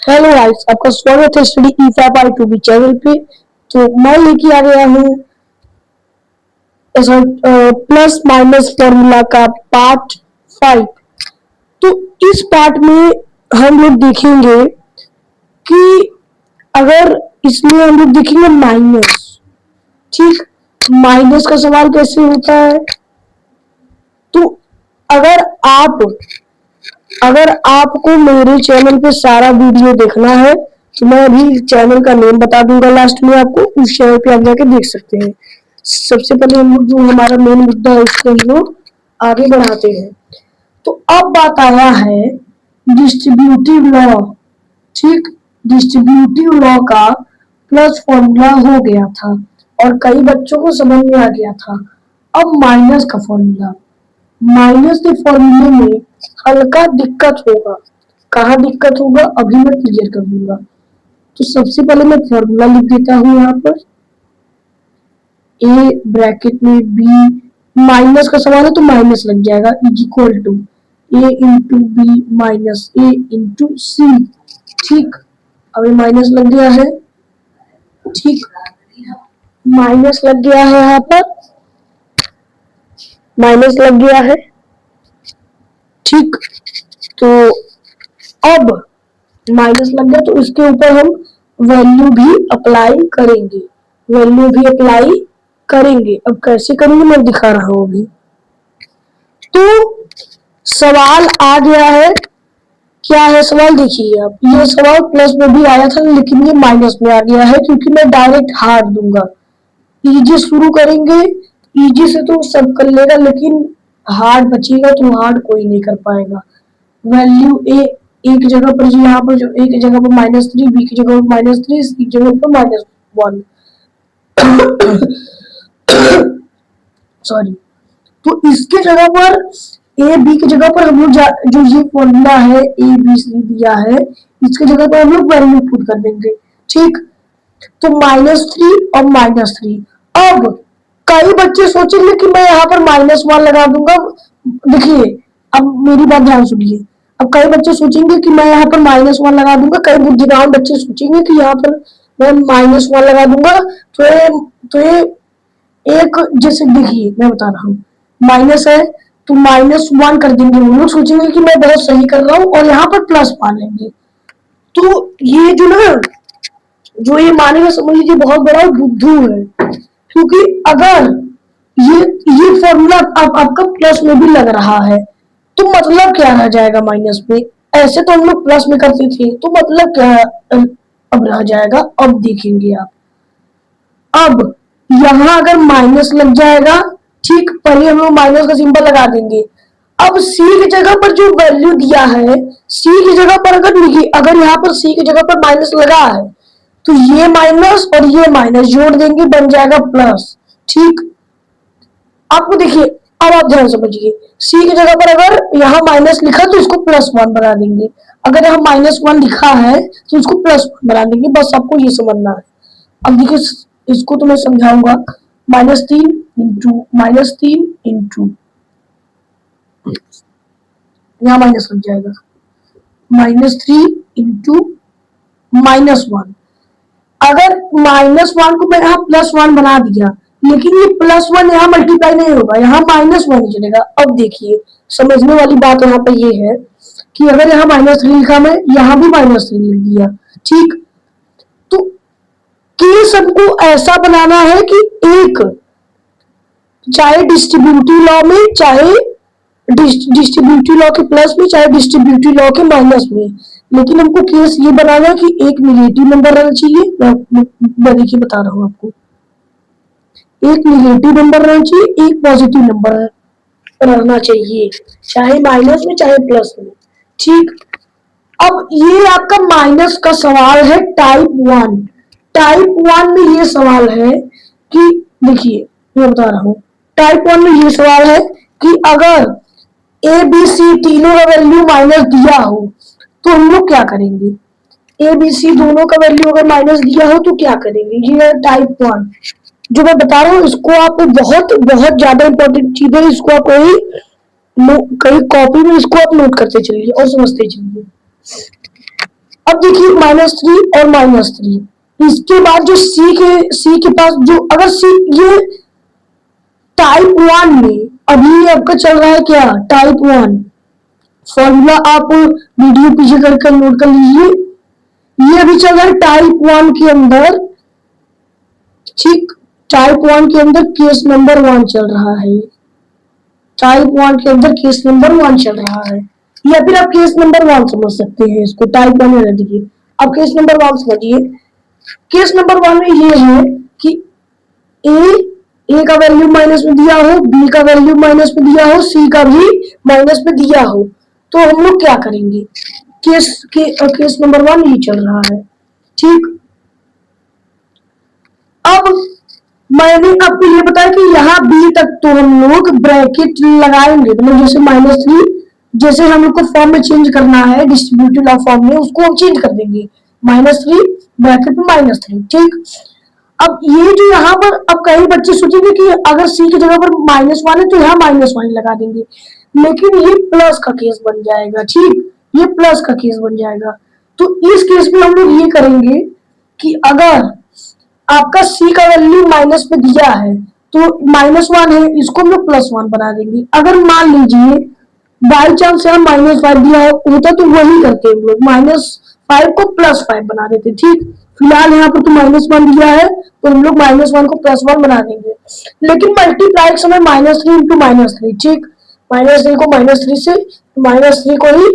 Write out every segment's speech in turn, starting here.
Hello guys, आपका स्वागत है स्टडी ई5i2b चैनल पे। तो मैं लेके आ गया हूँ प्लस माइनस फॉर्मूला का पार्ट 5। तो इस पार्ट में हम लोग देखेंगे कि अगर इसमें हम लोग देखेंगे माइनस। ठीक, माइनस का सवाल कैसे होता है। तो अगर अगर आपको मेरे चैनल पे सारा वीडियो देखना है तो मैं अभी चैनल का नेम बता दूंगा लास्ट में, आपको उस चैनल पे आप जाके देख सकते हैं। सबसे पहले हम लोग जो हमारा मेन मुद्दा है उसको हम लोग आगे बढ़ाते हैं। तो अब बात आया है डिस्ट्रीब्यूटिव लॉ। ठीक, डिस्ट्रीब्यूटिव लॉ का प्लस फॉर्मूला हो गया था और कई बच्चों को समझ में आ गया था। अब माइनस का फॉर्मूला, माइनस के फॉर्मूले में हल्का दिक्कत होगा। कहाँ दिक्कत होगा अभी मैं क्लियर कर दूंगा। तो सबसे पहले मैं फॉर्मूला लिख देता हूँ यहाँ पर, ए ब्रैकेट में बी, माइनस का सवाल है तो माइनस लग जाएगा, is equal to A into B minus A into C. ठीक, अभी माइनस लग गया है। ठीक, माइनस लग गया है, यहाँ पर माइनस लग गया है। ठीक, तो अब माइनस लग गया तो इसके ऊपर हम वैल्यू भी अप्लाई करेंगे, वैल्यू भी अप्लाई करेंगे। अब कैसे करेंगे मैं दिखा रहा हूं अभी। तो सवाल आ गया है, क्या है सवाल देखिए आप। ये सवाल प्लस में भी आया था लेकिन ये माइनस में आ गया है क्योंकि मैं डायरेक्ट हार्ड दूंगा। इजी शुरू करेंगे, इजी से तो सब कर लेगा लेकिन हार्ड बचेगा तो हार्ड कोई नहीं कर पाएगा। वैल्यू ए एक जगह पर, जो यहाँ पर जो एक जगह पर -3, बी की जगह पर -3, सी की जगह पर -1 सॉरी। तो इसके जगह पर ए बी की जगह पर हम लोग जो ये फॉर्मूला है ए बी सी दिया है इसके जगह पर हम लोग वैल्यू पुट कर देंगे। ठीक, तो -3 और -3। अब कई बच्चे सोचेंगे कि मैं यहाँ पर -1 लगा दूंगा। देखिए अब मेरी बात ध्यान सुनिए। अब कई बच्चे सोचेंगे कि मैं यहाँ पर -1 लगा दूंगा, कई बुद्धिमान बच्चे सोचेंगे कि यहाँ पर मैं -1 लगा दूंगा। तो ये एक, जैसे देखिए मैं बता रहा हूँ, माइनस है तो -1 कर देंगे। वो लोग सोचेंगे कि मैं बहुत सही कर रहा हूँ और यहाँ पर प्लस मान लेंगे। तो ये जो ये मानेगा समझ लीजिए बहुत बड़ा बुद्धू है, क्योंकि अगर ये फॉर्मूला आपका प्लस में भी लग रहा है तो मतलब क्या रह जाएगा माइनस में। ऐसे तो हम लोग प्लस में करते थे तो मतलब क्या अब रह जाएगा। अब देखेंगे आप, अब यहाँ अगर माइनस लग जाएगा, ठीक, पहले हम लोग माइनस का सिंबल लगा देंगे। अब सी की जगह पर जो वैल्यू दिया है, सी की जगह पर अगर लिखिए, अगर यहाँ पर सी की जगह पर माइनस लगा है तो ये माइनस और ये माइनस जोड़ देंगे, बन जाएगा प्लस। ठीक, आपको देखिए, अब आप ध्यान समझिए। सी की जगह पर अगर यहाँ माइनस लिखा तो इसको +1 बना देंगे, अगर यहाँ -1 लिखा है तो इसको +1 बना देंगे। बस आपको ये समझना है। अब देखिए इसको तो मैं समझाऊंगा। -3 इंटू यहाँ माइनस लग जाएगा, -3 इंटू -1। अगर -1 को मैं यहाँ +1 बना दिया लेकिन ये +1 यहाँ मल्टीप्लाई नहीं होगा, यहाँ -1 ही चलेगा। अब देखिए समझने वाली बात यहाँ पे ये है कि अगर यहाँ -3 लिखा, मैं यहाँ भी -3 लिख दिया। ठीक, तो केस हमको ऐसा बनाना है कि एक, चाहे डिस्ट्रीब्यूटिव लॉ में, चाहे डिस्ट्रीब्यूटिव लॉ के प्लस में, चाहे डिस्ट्रीब्यूटिव लॉ के माइनस में, लेकिन हमको केस ये बनाना है कि एक नेगेटिव नंबर रहना चाहिए। मैं देखिए बता रहा हूँ आपको, एक नेगेटिव नंबर रहना चाहिए, एक पॉजिटिव नंबर रहना चाहिए, चाहे माइनस में चाहे प्लस में। ठीक, अब ये आपका माइनस का सवाल है टाइप 1। टाइप 1 में ये सवाल है कि देखिए मैं बता रहा हूँ, टाइप 1 में ये सवाल है कि अगर ए बी सी तीनों का वैल्यू माइनस दिया हो तो हम लोग क्या करेंगे। ए बी सी दोनों का वैल्यू अगर माइनस दिया हो तो क्या करेंगे। ये है टाइप 1 जो मैं बता रहा हूँ। इसको आप बहुत बहुत ज्यादा इंपॉर्टेंट चीज है, इसको आप कहीं कॉपी में इसको आप नोट करते चलिए और समझते चलिए। अब देखिए -3 और -3, इसके बाद जो सी के पास जो अगर सी ये टाइप 1 में अभी आपका चल रहा है क्या, टाइप 1 फॉर्मूला आप वीडियो पीछे करके नोट कर लीजिए। ये अभी चल रहा है टाइप 1 के अंदर, ठीक, टाइप 1 के अंदर केस नंबर 1 चल रहा है, टाइप 1 के अंदर केस नंबर 1 चल रहा है, या फिर आप केस नंबर 1 समझ सकते हैं इसको, टाइप 1 में रह दीजिए। अब केस नंबर 1 समझिए। केस नंबर 1 में ये है कि ए का वैल्यू माइनस में दिया हो, बी का वैल्यू माइनस में दिया हो, सी का भी माइनस में दिया हो, तो हम लोग क्या करेंगे, केस नंबर 1 ये चल रहा है, ठीक। अब मैंने आपको ये बताया कि यहाँ बी तक तो हम लोग ब्रैकेट लगाएंगे, मतलब जैसे -3, जैसे हम लोग को फॉर्म में चेंज करना है डिस्ट्रीब्यूटिव लॉ फॉर्म में, उसको हम चेंज कर देंगे, -3 ब्रैकेट में -3, ठीक। अब ये जो यहाँ पर, अब कई बच्चे सोचेंगे कि अगर सी की जगह पर -1 है तो यहाँ -1 लगा देंगे, लेकिन ये प्लस का केस बन जाएगा, ठीक, ये प्लस का केस बन जाएगा। तो इस केस में हम लोग ये करेंगे कि अगर आपका सी का वैल्यू माइनस में दिया है तो -1 है, इसको हम लोग +1 बना देंगे। अगर मान लीजिए बाई चांस यहाँ -5 दिया होता तो वही करते हम लोग, -5 को +5 बना देते, ठीक। फिलहाल यहाँ पर तो -1 दिया है तो हम लोग -1 को +1 बना देंगे, लेकिन मल्टीप्लाई के समय -3 इंटू -3, ठीक, -3 को -3 से, -3 को ही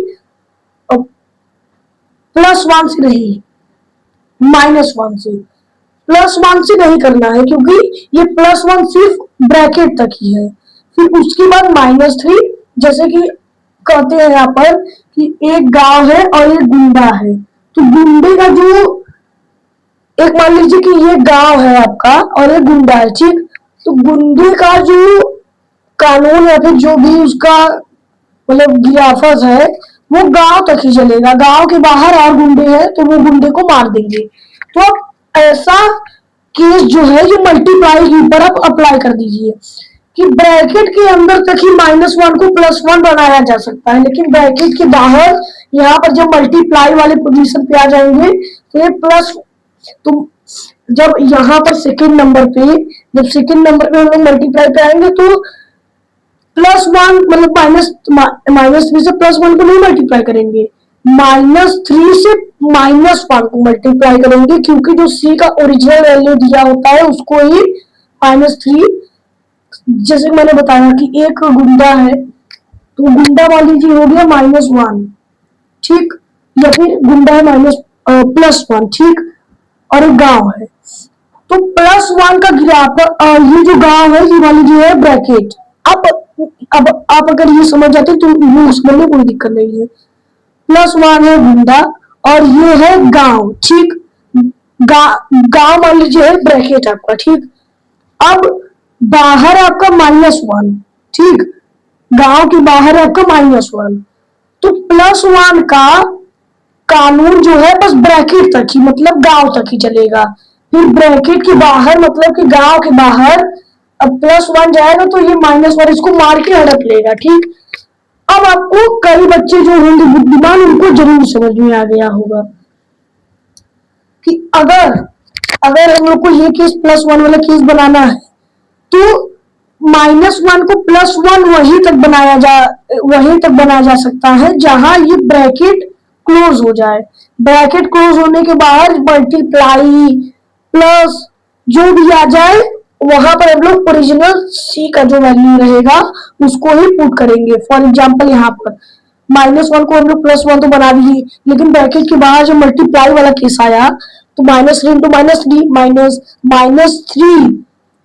+1 से नहीं, -1 से, +1 से नहीं करना है क्योंकि ये +1 सिर्फ ब्रैकेट तक ही है। फिर उसके बाद -3, जैसे कि कहते हैं यहाँ पर कि एक गांव है और एक गुंडा है, तो गुंडे का जो, एक मान लीजिए कि ये गांव है आपका और एक गुंडा है, ठीक, तो गुंडे का जो कानून या फिर जो भी उसका मतलब गिराफत है वो गांव तक ही चलेगा, गांव के बाहर और गुंडे हैं तो वो गुंडे को मार देंगे। तो अब ऐसा केस जो है ये मल्टीप्लाई के ऊपर आप अप्लाई कर दीजिए कि ब्रैकेट के अंदर तक ही -1 को +1 बनाया जा सकता है, लेकिन ब्रैकेट के बाहर यहाँ पर जब मल्टीप्लाई वाले पोजीशन पे आ जाएंगे तो ये प्लस, तो जब यहाँ पर सेकेंड नंबर पे, जब सेकेंड नंबर पे हम लोग मल्टीप्लाई पे आएंगे तो +1 मतलब -3 से +1 को नहीं मल्टीप्लाई करेंगे, -3 से -1 को मल्टीप्लाई करेंगे, क्योंकि जो सी का ओरिजिनल वैल्यू दिया होता है उसको ही -3, जैसे मैंने बताया कि एक गुंडा है तो गुंडा मान लीजिए हो गया -1, ठीक, या फिर गुंडा है +1, ठीक, और एक गांव है तो +1 का गिराफत, ये जो गांव है ये मान लीजिए है ब्रैकेट। अब आप अगर ये समझ जाते तो वो समझने में कोई दिक्कत नहीं है। +1 है गुंडा और ये है गांव, ठीक, गांव मान लीजिए है ब्रैकेट आपका, ठीक। अब बाहर आपका -1, ठीक, गांव के बाहर आपका -1, तो +1 का कानून जो है बस ब्रैकेट तक ही, मतलब गांव तक ही चलेगा। फिर ब्रैकेट के बाहर मतलब कि गांव के बाहर अब +1 जाएगा तो ये -1 इसको मार के हड़प लेगा, ठीक। अब आपको कई बच्चे जो होंगे बुद्धिमान उनको जरूर समझ में आ गया होगा कि अगर अगर हम लोग को ये केस +1 वाला केस बनाना है तो -1 को +1 वहीं तक बनाया जा सकता है जहां ये ब्रैकेट क्लोज हो जाए। ब्रैकेट क्लोज होने के बाद मल्टीप्लाई प्लस जो भी आ जाए वहां पर हम लोग ओरिजिनल सी का जो वैल्यू रहेगा उसको ही पुट करेंगे। फॉर एग्जांपल यहाँ पर -1 को हम लोग +1 तो बना दिए, लेकिन ब्रैकेट के बाहर जब मल्टीप्लाई वाला केस आया तो -3 into -3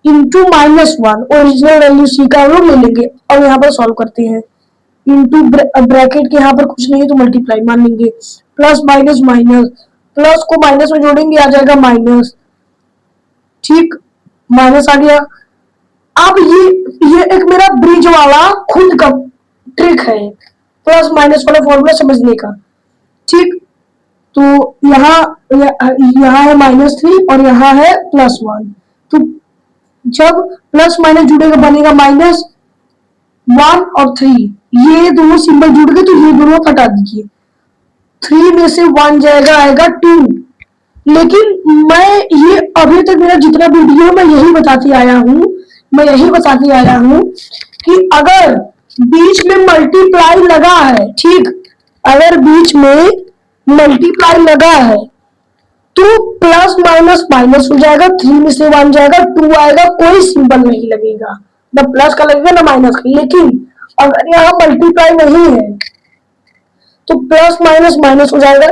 into -1 original value C का हम लोग ले लेंगे और यहाँ पर सॉल्व करते हैं। इंटू ब्रैकेट के यहाँ पर कुछ नहीं है तो मल्टीप्लाई मान लेंगे, प्लस माइनस माइनस, प्लस को माइनस में जोड़ेंगे आ जाएगा माइनस, ठीक, माइनस आ गया। अब ये एक मेरा ब्रिज वाला खुद का ट्रिक है प्लस माइनस वाला फॉर्मूला समझने का, ठीक। तो यहाँ है -3 और यहाँ है +1, तो जब प्लस माइनस जुड़ेगा बनेगा -1 और 3, ये दोनों सिंबल जुड़ गए तो ये दोनों हटा दीजिए। 3 में से 1 जाएगा, आएगा 2। लेकिन मैं ये अभी तक मेरा जितना वीडियो मैं यही बताती आया हूँ कि अगर बीच में मल्टीप्लाई लगा है, ठीक, अगर बीच में मल्टीप्लाई लगा है तो प्लस माइनस माइनस हो जाएगा, 3 में से 1 जाएगा, 2 आएगा, कोई सिंबल नहीं लगेगा, न प्लस का लगेगा ना माइनस का। लेकिन अगर यहाँ मल्टीप्लाई नहीं है तो प्लस माइनस माइनस हो जाएगा,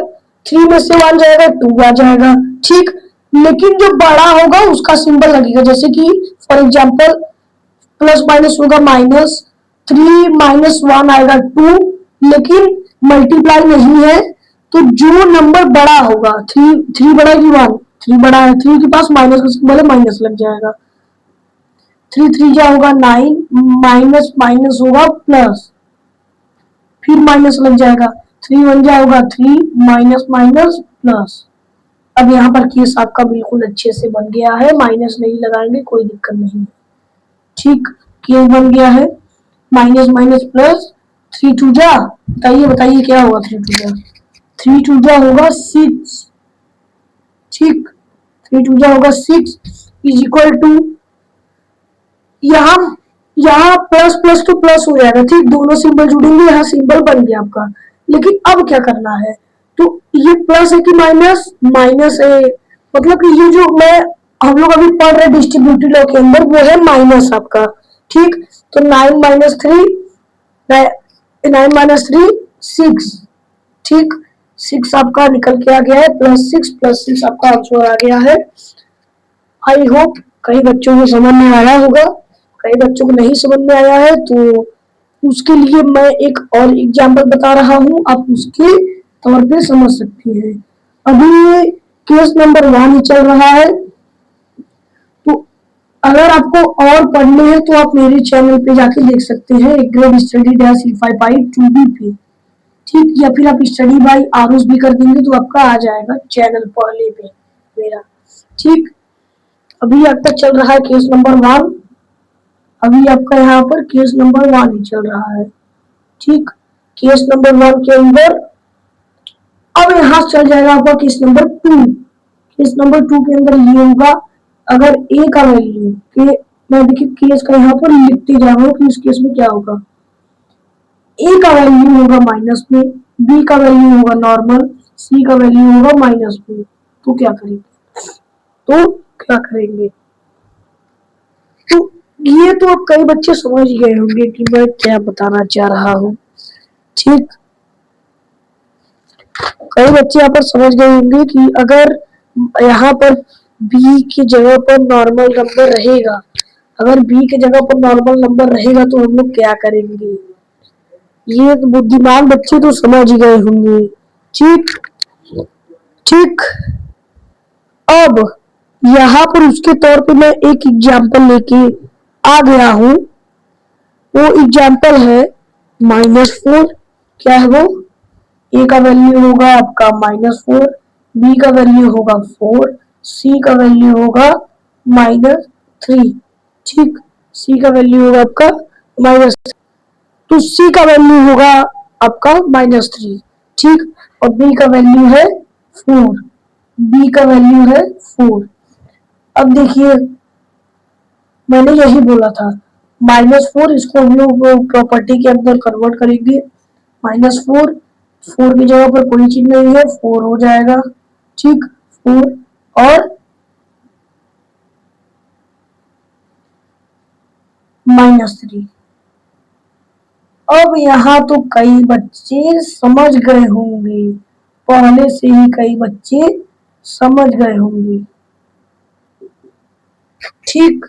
3 में से 1 जाएगा, 2 आ जाएगा, ठीक। लेकिन जो बड़ा होगा उसका सिंबल लगेगा, जैसे कि फॉर एग्जाम्पल प्लस माइनस होगा माइनस, 3 माइनस 1 आएगा 2, लेकिन मल्टीप्लाई नहीं है तो जो नंबर बड़ा होगा, 3 बड़ा है कि 1, 3 बड़ा है, 3 के पास माइनस का सिंबल है, माइनस लग जाएगा। 3 3 क्या होगा 9, माइनस माइनस होगा प्लस, फिर माइनस लग जाएगा, 3 1 क्या होगा 3, माइनस माइनस प्लस। अब यहाँ पर केस आपका बिल्कुल अच्छे से बन गया है, माइनस नहीं लगाएंगे, कोई दिक्कत नहीं, ठीक। केस बन गया है, माइनस माइनस प्लस, 3 2 जा, बताइए क्या होगा 3 2 जा, 3 2 जा होगा 6, ठीक। 3 2 जा होगा 6 इज इक्वल टू, यहाँ यहाँ प्लस प्लस तो प्लस हो जाएगा, ठीक, दोनों सिंबल जुड़ेंगे, यहाँ सिंबल बन गया आपका। लेकिन अब क्या करना है, तो ये प्लस है कि माइनस, माइनस है, मतलब कि ये जो मैं हम लोग अभी पढ़ रहे डिस्ट्रीब्यूटिव लॉ के अंदर वो है माइनस आपका, ठीक। तो 9 माइनस 3, 9 माइनस 3 6, ठीक, 6 आपका निकल के आ गया है, प्लस 6 आपका आंसर आ गया है। आई होप कई बच्चों को समझ में आया होगा, कई बच्चों को नहीं समझ में आया है तो उसके लिए मैं एक और एग्जाम्पल बता रहा हूँ, आप उसके तौर पे समझ सकती हैं। अभी ये केस नंबर 1 ही चल रहा है, तो अगर आपको और पढ़ने हैं तो आप मेरे चैनल पे जाके देख सकते हैं, ग्रेड स्टडी डैश E5 पे, ठीक, या फिर आप स्टडी बाई आरुष भी कर देंगे तो आपका आ जाएगा चैनल पहले पे मेरा, ठीक। अभी आपका चल रहा है केस नंबर 1, अभी आपका यहाँ पर केस नंबर 1 ही चल रहा है, ठीक। केस नंबर 1 के अंदर अब यहाँ चल जाएगा आपका केस नंबर 2। केस नंबर 2 के अंदर ये होगा, अगर ए का वैल्यू के, मैं देखिए केस का यहाँ पर लिखते जा रहा हूँ कि इस केस में क्या होगा, ए का वैल्यू होगा माइनस में, बी का वैल्यू होगा नॉर्मल, सी का वैल्यू होगा माइनस में, तो क्या करेंगे, तो ये तो अब कई बच्चे समझ गए होंगे कि मैं क्या बताना चाह रहा हूँ, ठीक। कई बच्चे यहाँ पर समझ गए होंगे कि अगर यहाँ पर बी की जगह पर नॉर्मल नंबर रहेगा, अगर बी की जगह पर नॉर्मल नंबर रहेगा तो हम लोग क्या करेंगे, ये बुद्धिमान बच्चे तो समझ ही गए होंगे, ठीक ठीक। अब यहाँ पर उसके तौर पे मैं एक एग्जाम्पल लेके आ गया हूँ, वो एग्जाम्पल है -4, क्या है वो, ए का वैल्यू होगा आपका -4, बी का वैल्यू होगा 4, सी का वैल्यू होगा -3, ठीक, सी का वैल्यू होगा आपका -3, तो सी का वैल्यू होगा आपका -3, ठीक, और बी का वैल्यू है 4, बी का वैल्यू है 4। अब देखिए मैंने यही बोला था, -4 इसको हम लोग प्रॉपर्टी के अंदर कन्वर्ट करेंगे, -4, 4 की जगह पर कोई चीज नहीं है, 4 हो जाएगा, ठीक, 4 और -3। अब यहाँ तो कई बच्चे समझ गए होंगे, पहले से ही कई बच्चे समझ गए होंगे, ठीक।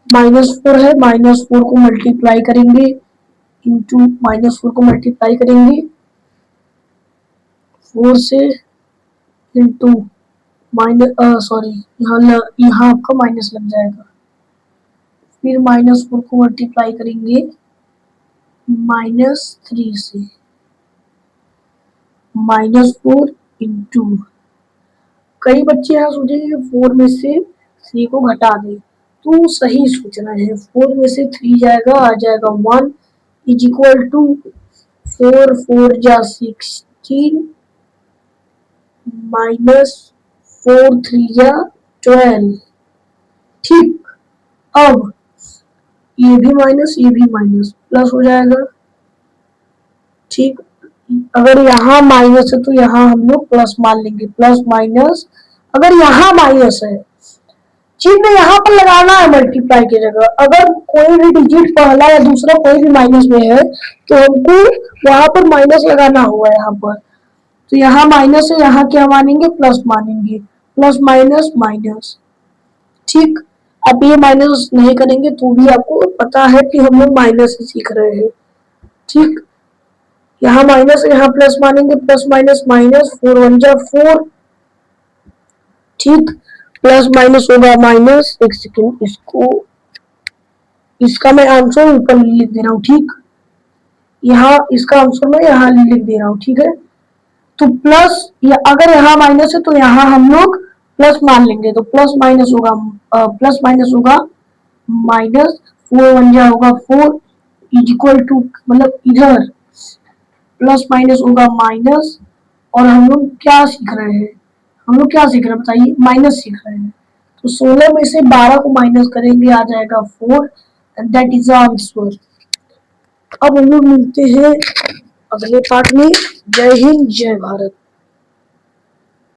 -4 है, -4 को मल्टीप्लाई करेंगे, इंटू -4 को मल्टीप्लाई करेंगे 4 से, इंटू सॉरी यहाँ आपका माइनस लग जाएगा, फिर -4 को मल्टीप्लाई करेंगे -3 से, -4 इंटू, कई बच्चे यहाँ सोचेंगे 4 में से 3 को घटा दे, तो सही सोचना है, 4 में से 3 जाएगा, आ जाएगा 1 इज इक्वल टू 4 4 जा 6 16 माइनस 4 3 या 12। ठीक, अब ये भी माइनस प्लस हो जाएगा। ठीक, अगर यहाँ माइनस है तो यहाँ हम लोग प्लस मान लेंगे, प्लस माइनस। अगर यहाँ माइनस है, चिन्ह यहाँ पर लगाना है मल्टीप्लाई की जगह। अगर कोई भी डिजिट पहला या दूसरा कोई भी माइनस में है तो हमको वहां पर माइनस लगाना होगा यहाँ पर। तो यहाँ माइनस है, यहाँ क्या मानेंगे, प्लस मानेंगे, प्लस माइनस माइनस। ठीक, अब ये माइनस नहीं करेंगे तो भी आपको पता है कि हम लोग माइनस ही सीख रहे हैं। ठीक, यहाँ माइनस है, यहाँ प्लस मानेंगे, प्लस माइनस माइनस, 4 1 जा 4। ठीक, प्लस माइनस होगा माइनस। एक सेकेंड, इसका मैं आंसर ऊपर लिख दे रहा हूँ। ठीक, यहाँ इसका आंसर मैं यहाँ लिख दे रहा हूँ। ठीक है, तो प्लस या अगर यहाँ माइनस है तो यहाँ हम लोग प्लस मान लेंगे, तो प्लस माइनस होगा माइनस, 4 1 जा होगा 4 इज इक्वल टू, मतलब इधर प्लस माइनस होगा माइनस। और हम लोग क्या सीख रहे हैं, बताइए, माइनस सीख रहे हैं। तो 16 में से 12 को माइनस करेंगे, आ जाएगा 4 एंड दैट इज आंसर। अब हम लोग मिलते हैं अगले पार्ट में। जय हिंद, जय भारत।